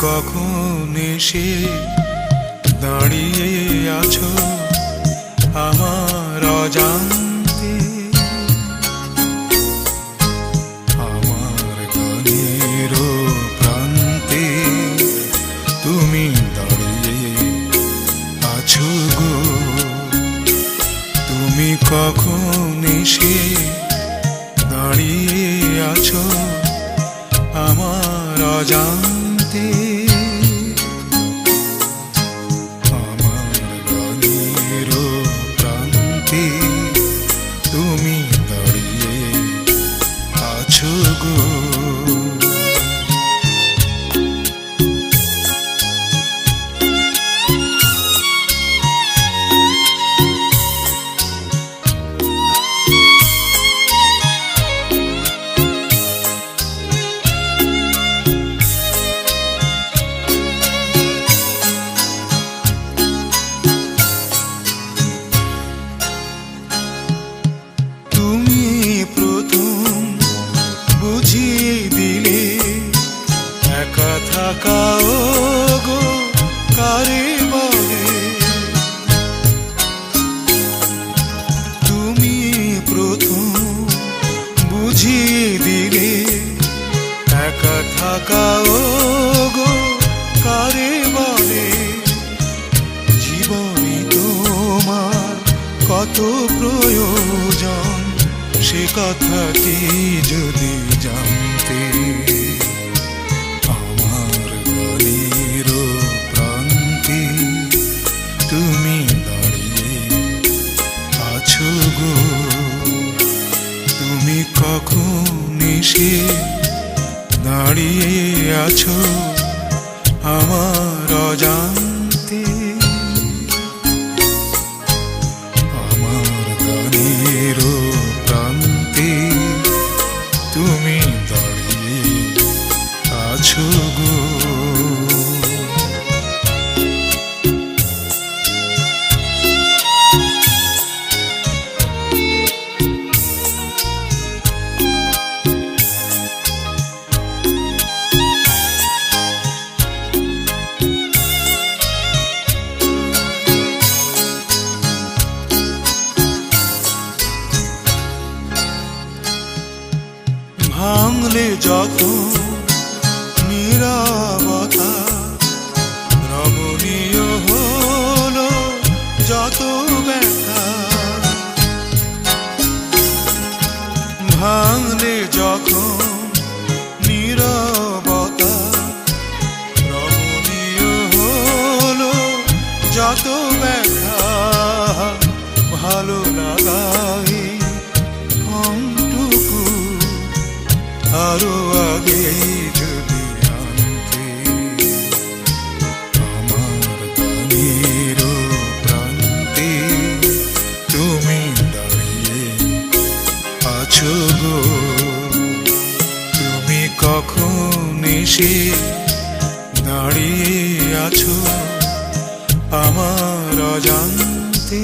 কখন এসে দাঁড়িয়ে আছো আমার অজান্তে, আমার গানের প্রান্তে তুমি দাঁড়িয়ে আছো গো। তুমি কখন এসে দাঁড়িয়ে আছো আমার অজান্তে, আমার গানের প্রান্তে তুমি দাঁড়িয়ে আছো গো। থাকাও গো কারে বলে, তুমি প্রথম বুঝিয়ে দিলে একা থাকাও গো কারে বলে। জীবনে তোমার কত প্রয়োজন সে কথাটি যদি জানতে, তুমি দাঁড়িয়ে আছো গো। তুমি কখন এসে দাঁড়িয়ে আছো আমার অজান্তে, আমার গানের প্রান্তে তুমি দাঁড়িয়ে আছো গো। ভাঙলে যখন নীরবতা, রমণীয় হলো যত ব্যথা। ভাঙলে যখন নীরবতা, রমণীয় হলো যত ব্যথা। ভালো লাগাই আরো আগে যদি আনতে, আমার গানের প্রান্তে তুমি দাঁড়িয়ে আছো গো। তুমি কখন এসে দাঁড়িয়ে আছো আমার অজান্তে।